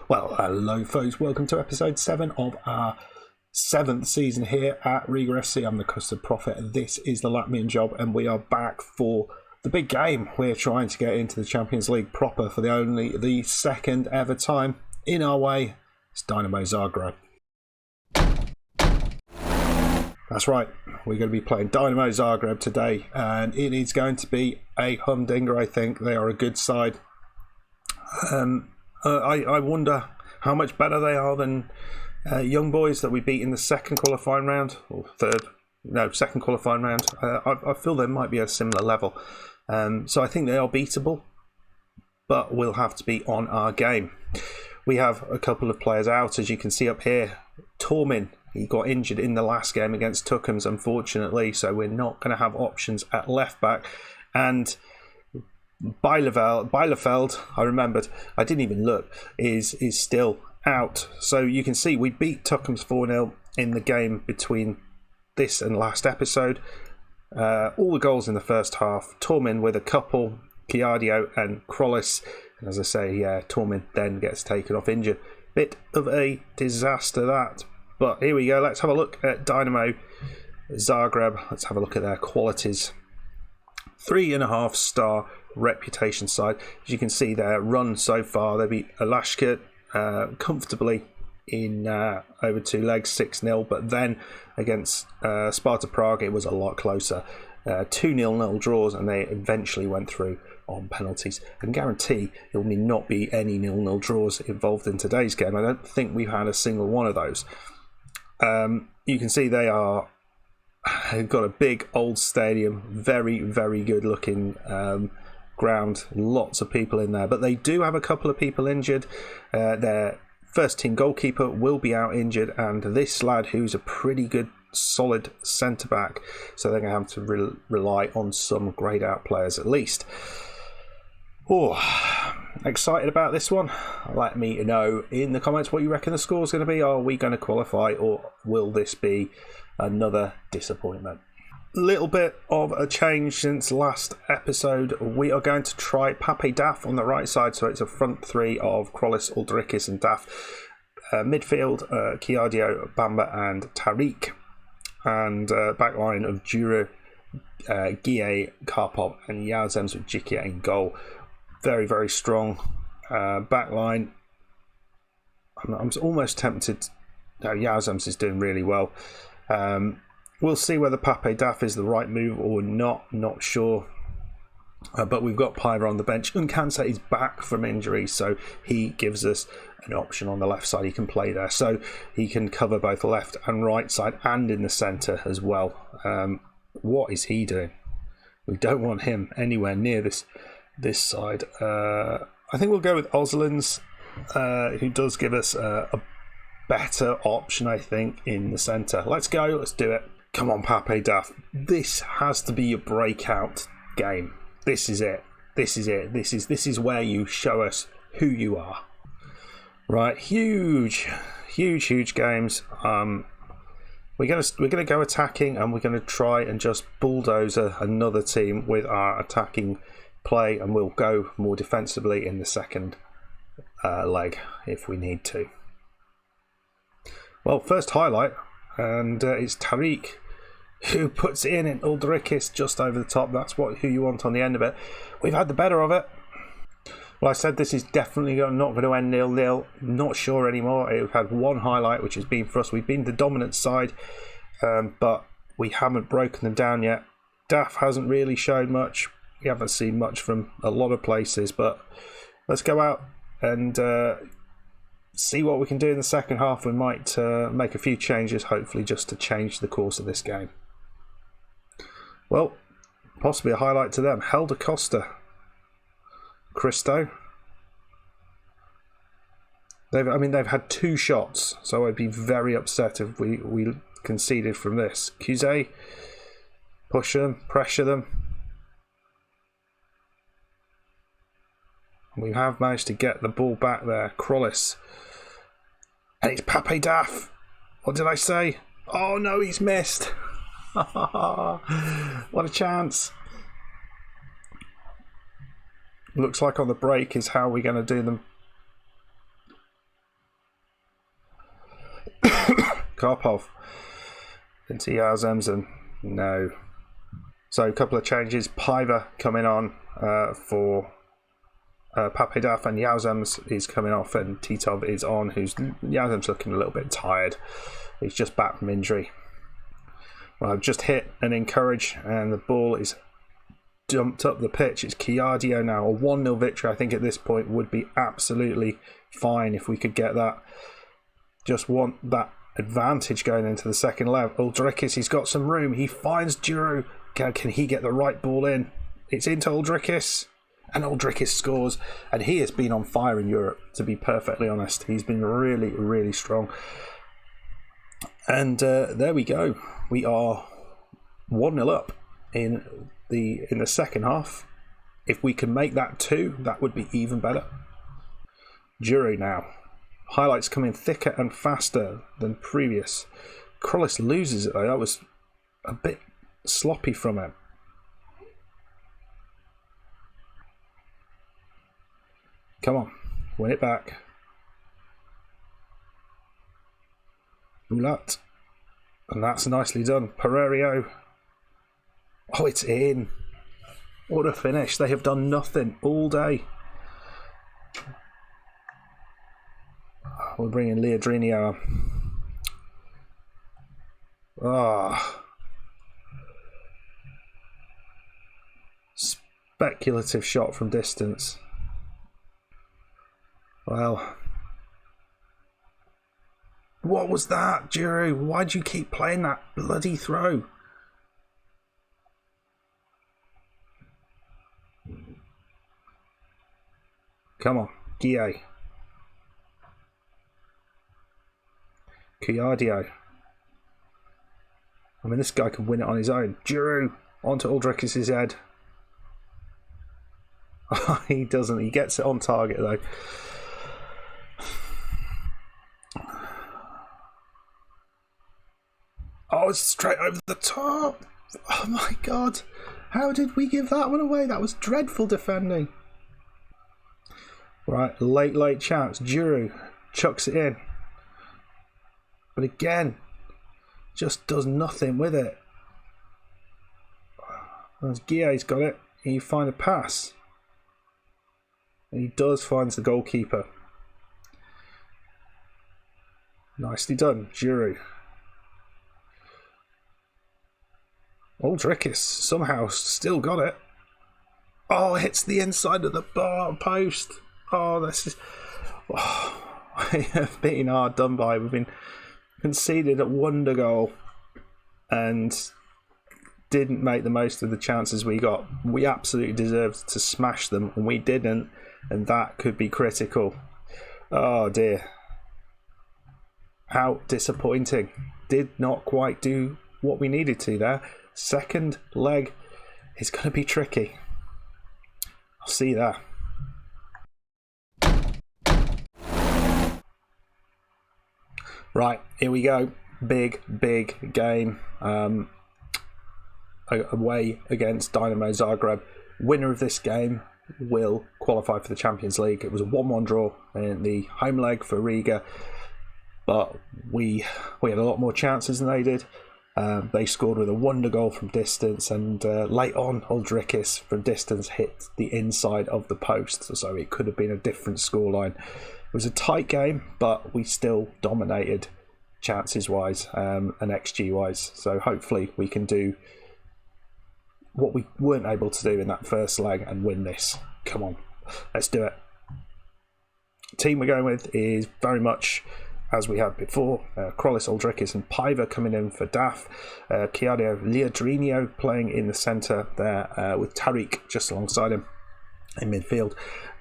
Well, hello folks, welcome to episode 7 of our 7th season here at Riga FC. I'm the Custard Prophet, this is the Latvian job, and we are back for the big game. We're trying to get into the Champions League proper for the second ever time. In our way, it's Dinamo Zagreb. That's right, we're going to be playing Dinamo Zagreb today, and it is going to be a humdinger, I think. They are a good side. I wonder how much better they are than young boys that we beat in the second qualifying round, or second qualifying round. I feel they might be a similar level. So I think they are beatable, but we'll have to be on our game. We have a couple of players out, as you can see up here. Tormin, he got injured in the last game against Tukums, unfortunately, so we're not going to have options at left back. And Bielefeld, I remembered, I didn't even look, is still out. So you can see we beat Tukums 4-0 in the game between this and last episode. All the goals in the first half. Tormin with a couple, Kiadio and Krollis. And as I say, Tormin then gets taken off injured. Bit of a disaster that. But here we go. Let's have a look at Dinamo Zagreb. Let's have a look at their qualities. 3.5 star reputation side. As you can see, their run so far, they beat Alashka comfortably in over 2 legs, 6-0. But then against Sparta Prague, it was a lot closer. 2-0 draws, and they eventually went through on penalties. I can guarantee there will not be any 0-0 draws involved in today's game. I don't think we've had a single one of those. You can see they've got a big old stadium, very, very good looking ground, lots of people in there, but they do have a couple of people injured. Their first team goalkeeper will be out injured, and this lad, who's a pretty good solid centre back, so they're going to have to rely on some greyed out players at least. Excited about this one? Let me know in the comments what you reckon the score's going to be. Are we going to qualify, or will this be another disappointment? Little bit of a change since last episode. We are going to try Pape Daf on the right side, so it's a front three of Krollis, Uldrikis and Daf. Midfield, Kiadio, Bamba and Tariq. And back line of Jura, Gie, Karpov and Yazems with Jikia in goal. Very, very strong back line. I'm almost tempted. No, Yazems is doing really well. We'll see whether Pape Daf is the right move or not. Not sure. But we've got Piver on the bench. Unkansa is back from injury, so he gives us an option on the left side. He can play there, so he can cover both left and right side and in the centre as well. What is he doing? We don't want him anywhere near this side. I think we'll go with Oslins, who does give us a better option, I think, in the centre. Let's go. Let's do it. Come on, Pape Daf. This has to be your breakout game. This is it. This is where you show us who you are. Right, huge games. We're gonna go attacking, and we're gonna try and just bulldoze another team with our attacking play, and we'll go more defensively in the second leg if we need to. Well, first highlight, and it's Tariq who puts it in Uldrikis just over the top. That's who you want on the end of it. We've had the better of it. Well, I said this is definitely not going to end 0-0. Not sure anymore. We've had one highlight, which has been for us. We've been the dominant side, but we haven't broken them down yet. Daf hasn't really shown much. We haven't seen much from a lot of places, but let's go out and see what we can do in the second half. We might make a few changes, hopefully, just to change the course of this game. Well, possibly a highlight to them. Helder Costa. Christo. They've had 2 shots, so I'd be very upset if we conceded from this. Cuse, push them, pressure them. We have managed to get the ball back there. Krollis. And it's Pape Daf. What did I say? Oh no, he's missed. What a chance. Looks like on the break is how we're going to do them. Karpov into Yazems, and no. So a couple of changes. Piva coming on for Papedaf, and Yazems is coming off, and Titov is on. Yazems looking a little bit tired. He's just back from injury. Well, I've just hit and encourage, and the ball is dumped up the pitch. It's Chiadio now. A 1-0 victory, I think, at this point would be absolutely fine if we could get that. Just want that advantage going into the second leg. Uldrikis, he's got some room. He finds Duru. Can he get the right ball in? It's into Uldrikis, and Uldrikis scores. And he has been on fire in Europe, to be perfectly honest. He's been really, really strong. And there we go. We are 1-0 up in the second half. If we can make that 2, that would be even better. Duru now. Highlights coming thicker and faster than previous. Krullis loses it though. That was a bit sloppy from him. Come on, win it back. Ulat. And that's nicely done. Pereiro. Oh, it's in. What a finish. They have done nothing all day. We'll bring in Leodrinio. Speculative shot from distance. Well, what was that, Duru? Why'd you keep playing that bloody throw? Come on, Guille. Chiadio. I mean, this guy can win it on his own. Duru onto Uldrikis' head. He doesn't. He gets it on target though. Oh, it's straight over the top. Oh my god. How did we give that one away? That was dreadful defending. Right, late chance. Duru chucks it in. But again, just does nothing with it. As Guille's got it, and you find a pass. And he does find the goalkeeper. Nicely done, Duru. Uldrikis somehow still got it. Oh, hits the inside of the bar post. Oh, this is... Oh, we have been hard done by. We've been conceded a wonder goal and didn't make the most of the chances we got. We absolutely deserved to smash them, and we didn't, and that could be critical. Oh dear. How disappointing. Did not quite do what we needed to there. Second leg is going to be tricky. I'll see you there. Right, here we go. Big game. Away against Dinamo Zagreb. Winner of this game will qualify for the Champions League. It was a 1-1 draw in the home leg for Riga, but we had a lot more chances than they did. They scored with a wonder goal from distance, and late on, Uldrikis from distance hit the inside of the post, so it could have been a different scoreline. It was a tight game, but we still dominated chances-wise and XG-wise, so hopefully we can do what we weren't able to do in that first leg and win this. Come on, let's do it. The team we're going with is very much as we had before. Krullis, Uldrikis and Piva coming in for Daf. Chiadio, Leodrinio playing in the centre there with Tariq just alongside him in midfield.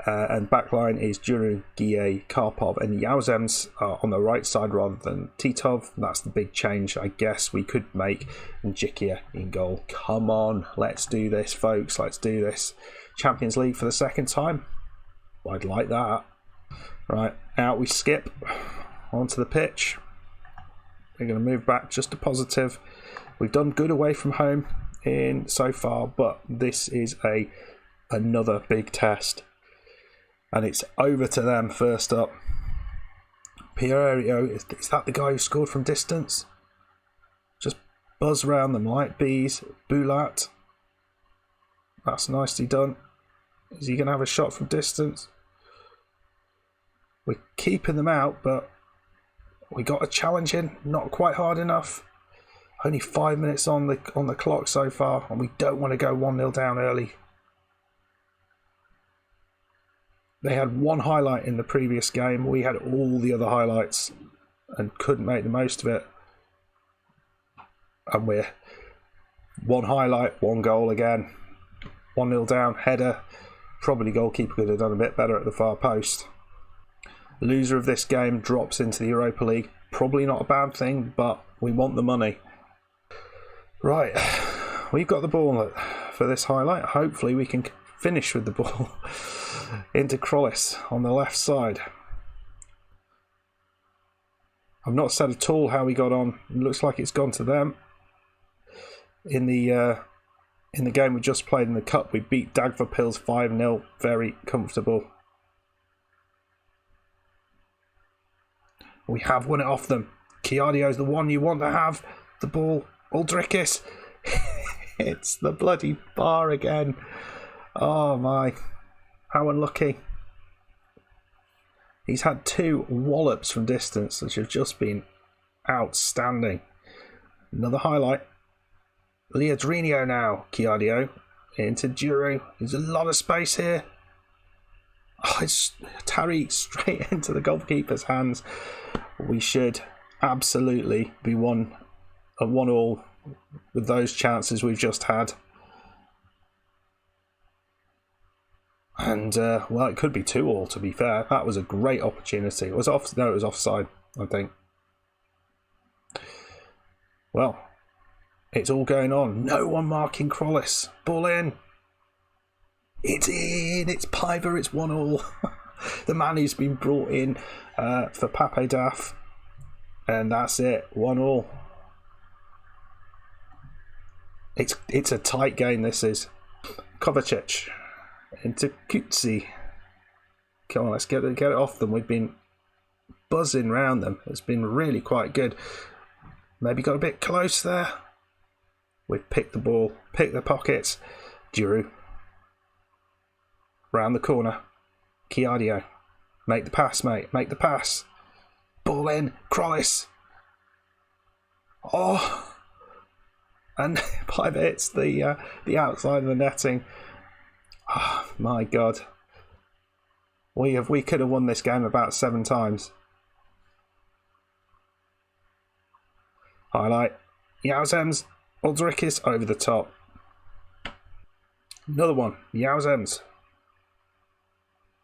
And backline is Duru, Guille, Karpov and Yazems on the right side rather than Titov. That's the big change I guess we could make. And Jikia in goal. Come on, let's do this, folks. Let's do this. Champions League for the second time. I'd like that. Right, out we skip onto the pitch. We're going to move back just to positive. We've done good away from home in so far, but this is another big test, and it's over to them first up. Pierio, is that the guy who scored from distance? Just buzz around them like bees. Bulat. That's nicely done. Is he going to have a shot from distance? We're keeping them out, but we got a challenge in. Not quite hard enough. Only 5 minutes on the clock so far, and we don't want to go 1-0 down early. They had one highlight in the previous game. We had all the other highlights and couldn't make the most of it. And we're one highlight, one goal again. 1-0 down, header. Probably goalkeeper could have done a bit better at the far post. Loser of this game drops into the Europa League. Probably not a bad thing, but we want the money. Right, we've got the ball for this highlight. Hopefully we can finish with the ball into Krollis on the left side. I've not said at all how we got on. It looks like it's gone to them. In the game we just played in the cup, we beat Dagverpils 5-0. Very comfortable. We have won it off them. Kiardio's the one you want to have. The ball. Uldrikis. It's the bloody bar again. Oh my. How unlucky. He's had 2 wallops from distance, which have just been outstanding. Another highlight. Leodrinho now. Kiardio. Into Duru. There's a lot of space here. Oh, it's Tariq straight into the goalkeeper's hands. We should absolutely be 1-1 with those chances we've just had. And, well, it could be 2-2 to be fair. That was a great opportunity. It was offside, I think. Well, it's all going on. No one marking Krollis. Ball in. It's in. It's Piver. It's 1-1. The man who's been brought in for Pape Daf. And that's it. 1-1. It's a tight game, this is. Kovacic into Kutsi. Come on, let's get it off them. We've been buzzing round them. It's been really quite good. Maybe got a bit close there. We've picked the ball, picked the pockets. Giroud. Round the corner. Kiardio. Make the pass, mate. Make the pass. Ball in. Krollis. Oh. And Piper hits the outside of the netting. Oh, my God. We could have won this game about 7 times. Highlight. Yauzems. Uldrikis over the top. Another one. Yauzems.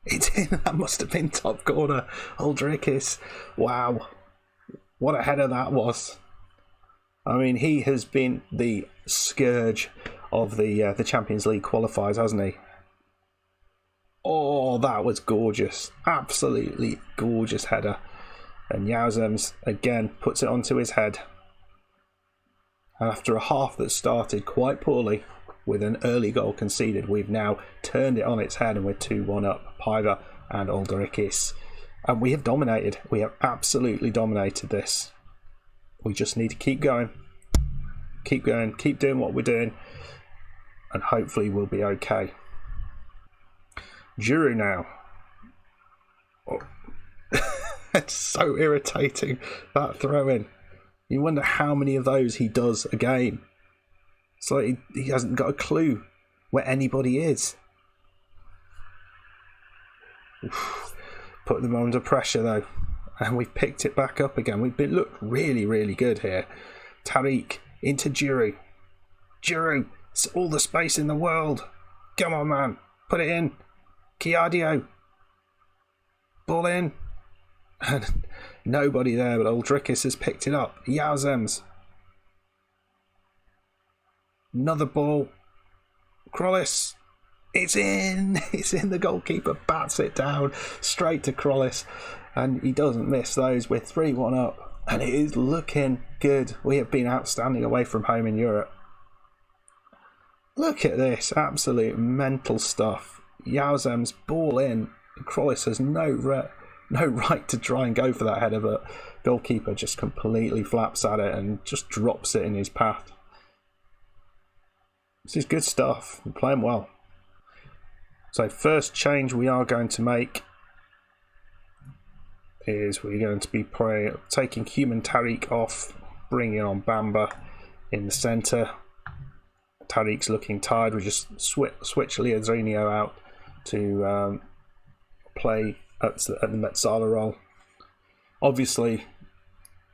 It's in. That must have been top corner. Uldrikis. Wow. What a header that was. I mean, he has been the scourge of the Champions League qualifiers, hasn't he? Oh, that was gorgeous. Absolutely gorgeous header. And Yauzems, again, puts it onto his head. After a half that started quite poorly, with an early goal conceded, we've now turned it on its head and we're 2-1 up. Piver and Uldrikis. And we have dominated. We have absolutely dominated this. We just need to keep going. Keep going. Keep doing what we're doing. And hopefully we'll be okay. Giroud now. Oh. It's so irritating, that throw-in. You wonder how many of those he does a game. It's like he hasn't got a clue where anybody is. Oof. Put them under pressure though. And we've picked it back up again. We've looked really, really good here. Tariq into Giroud. Giroud, it's all the space in the world. Come on, man. Put it in. Kiardio. Ball in. And nobody there, but Uldrikis has picked it up. Yauzems. Another ball. Krollis. It's in. It's in. The goalkeeper bats it down straight to Krollis. And he doesn't miss those. We're 3-1 up. And it is looking good. We have been outstanding away from home in Europe. Look at this. Absolute mental stuff. Yauzems ball in. Krollis has no right to try and go for that header, but goalkeeper just completely flaps at it and just drops it in his path. This is good stuff. We're playing well. So first change we are going to make is we're going to be taking Human Tariq off, bringing on Bamba in the centre. Tariq's looking tired. We just switch Leodrinho out to play at the Metzala role. Obviously,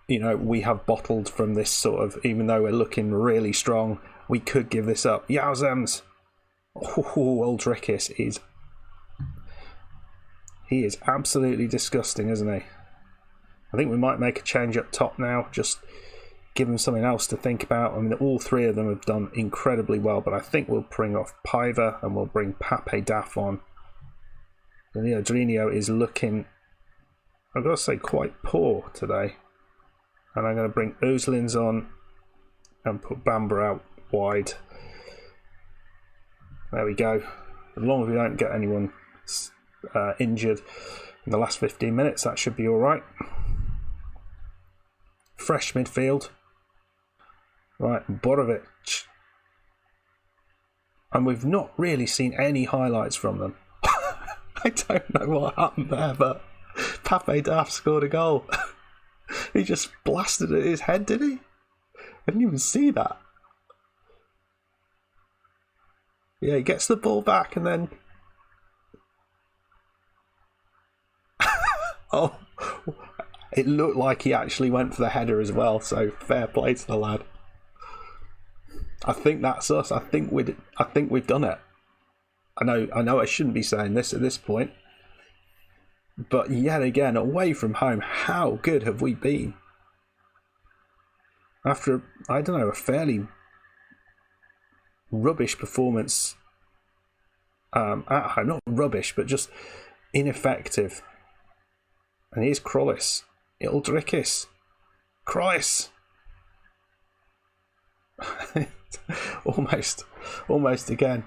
you know, we have bottled from this sort of, even though we're looking really strong, we could give this up. Yowzems! Uldrikis he is absolutely disgusting, isn't he? I think we might make a change up top now, just give him something else to think about. I mean, all three of them have done incredibly well, but I think we'll bring off Paiva and we'll bring Pape Daf on. Leodrinho is looking, I've got to say, quite poor today. And I'm going to bring Özlins on and put Bamba out wide. There we go. As long as we don't get anyone injured in the last 15 minutes, that should be all right. Fresh midfield. Right, Borovic. And we've not really seen any highlights from them. I don't know what happened there, but Pape Daf scored a goal. He just blasted at his head, did he? I didn't even see that. Yeah, he gets the ball back and then... Oh, it looked like he actually went for the header as well, so fair play to the lad. I think that's us. I think we've done it. I know I shouldn't be saying this at this point, but yet again, away from home, how good have we been? After, I don't know, a fairly rubbish performance at home, not rubbish, but just ineffective. And here's Krollis, Ildrikis, Krois. almost again.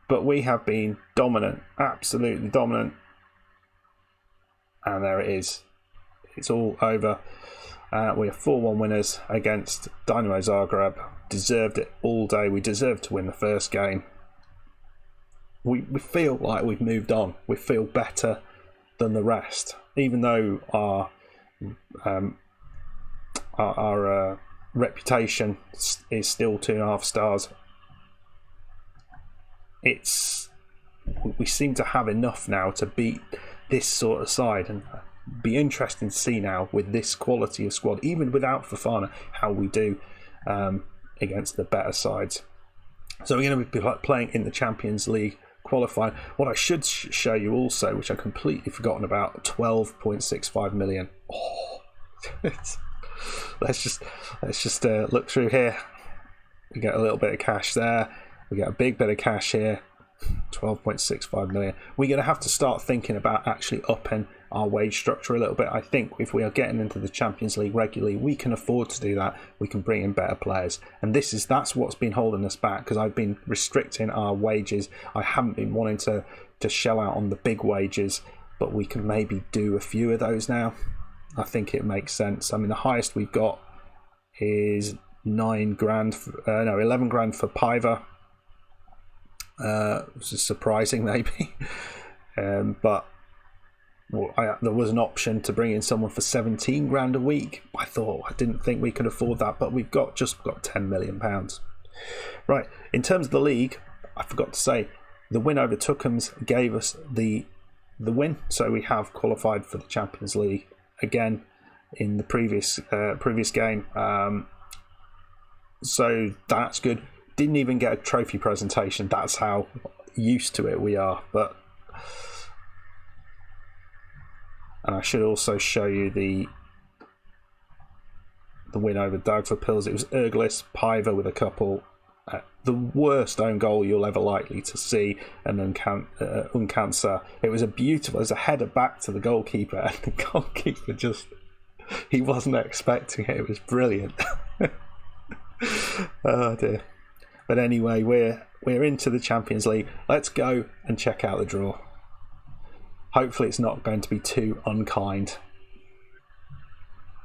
But we have been dominant, absolutely dominant. And there it is. It's all over. We are 4-1 winners against Dinamo Zagreb. Deserved it all day. We deserved to win the first game. We feel like we've moved on. We feel better than the rest. Even though our reputation is still 2.5 stars. We seem to have enough now to beat this sort of side, and be interesting to see now with this quality of squad, even without Fofana, how we do against the better sides. So we're going to be playing in the Champions League qualifying. What I should show you also, which I've completely forgotten about, 12.65 million. Oh, let's just look through here. We get a little bit of cash there. We get a big bit of cash here. 12.65 million. We're going to have to start thinking about actually upping our wage structure a little bit. I think if we are getting into the Champions League regularly, we can afford to do that. We can bring in better players, and that's what's been holding us back, because I've been restricting our wages. I haven't been wanting to shell out on the big wages, but we can maybe do a few of those now. I think it makes sense. I mean, the highest we've got is 11 grand for Paiva. Which is surprising, maybe. But there was an option to bring in someone for 17 grand a week. I didn't think we could afford that, but we've just got 10 million pounds. Right, in terms of the league, I forgot to say, the win over Tukums gave us the win, so we have qualified for the Champions League again in the previous game. So that's good. Didn't even get a trophy presentation. That's how used to it we are. And I should also show you the win over Daugavpils. It was Erglis, Paiva with a couple. The worst own goal you'll ever likely to see, and Uncansa. It was a header back to the goalkeeper, and the goalkeeper he wasn't expecting it. It was brilliant. Oh dear. But anyway, we're into the Champions League. Let's go and check out the draw. hopefully it's not going to be too unkind.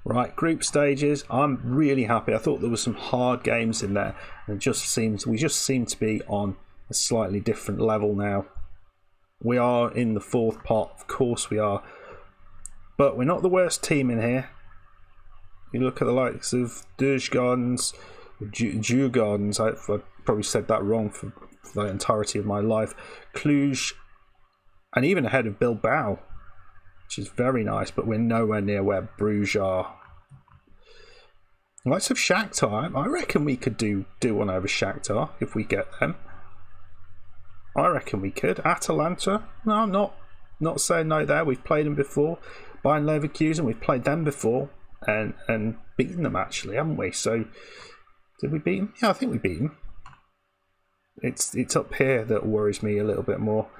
Right, group stages. I'm really happy. I thought there were some hard games in there, and we just seem to be on a slightly different level now. We are in the fourth pot, of course we are, but we're not the worst team in here. You look at the likes of Djurgårdens, I probably said that wrong for the entirety of my life. Cluj, and even ahead of Bilbao, which is very nice, but we're nowhere near where Bruges are. The likes of Shakhtar, I reckon we could do one over Shakhtar if we get them. I reckon we could. Atalanta, no, I'm not saying no there. We've played them before. Bayern Leverkusen, we've played them before and beaten them actually, haven't we? So did we beat them? Yeah, I think we beat them. It's up here that worries me a little bit more.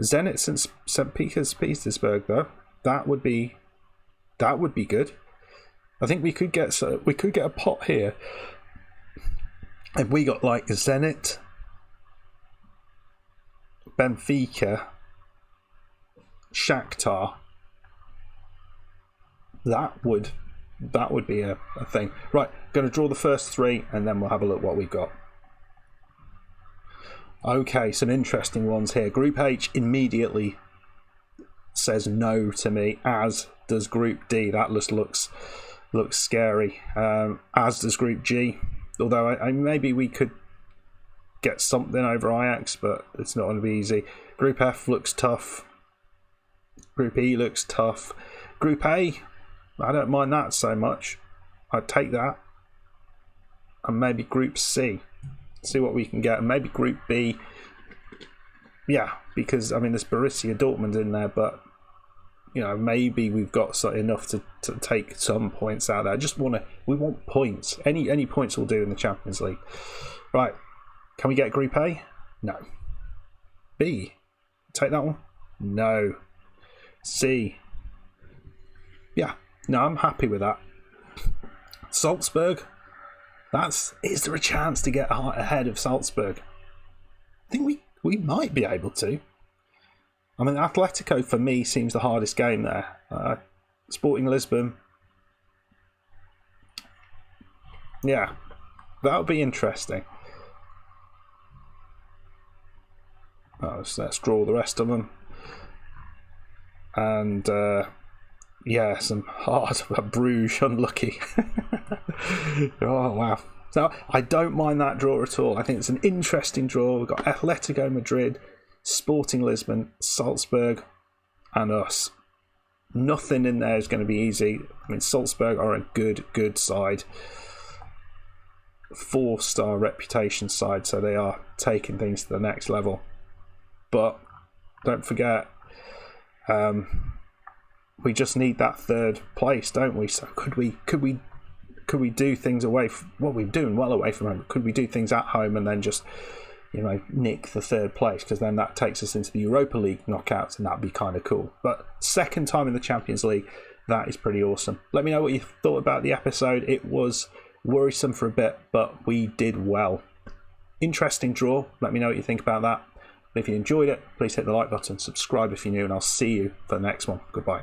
Zenit St. Petersburg though, that would be good. I think we could get a pot here if we got like Zenit, Benfica, Shakhtar. That would be a thing. Right, going to draw the first three and then we'll have a look what we've got. Okay, some interesting ones here. Group H immediately says no to me, as does Group D. That just looks scary. As does Group G. Although I maybe we could get something over Ajax, but it's not going to be easy. Group F looks tough. Group E looks tough. Group A, I don't mind that so much. I'd take that. And maybe Group C. See what we can get. And maybe Group B. Yeah, because I mean there's Borussia Dortmund in there, but you know, maybe we've got enough to take some points out there. We want points. Any points will do in the Champions League. Right. Can we get Group A? No. B. Take that one? No. C. Yeah. No, I'm happy with that. Salzburg. Is there a chance to get ahead of Salzburg? I think we might be able to. I mean, Atletico for me seems the hardest game there. Sporting Lisbon. Yeah, that would be interesting. Let's draw the rest of them. And yeah, some hard Bruges, unlucky. Oh wow. So I don't mind that draw at all. I think it's an interesting draw. We've got Atletico Madrid, Sporting Lisbon, Salzburg, and us. Nothing in there is going to be easy. I mean, Salzburg are a good side. 4-star reputation side, so they are taking things to the next level. But don't forget, we just need that third place, don't we? So could we do things away from what we're doing well away from home? Could we do things at home and then just, you know, nick the third place? Because then that takes us into the Europa League knockouts, and that'd be kind of cool. But second time in the Champions League, that is pretty awesome. Let me know what you thought about the episode. It was worrisome for a bit, but we did well. Interesting draw. Let me know what you think about that. If you enjoyed it, please hit the like button, subscribe if you're new, and I'll see you for the next one. Goodbye.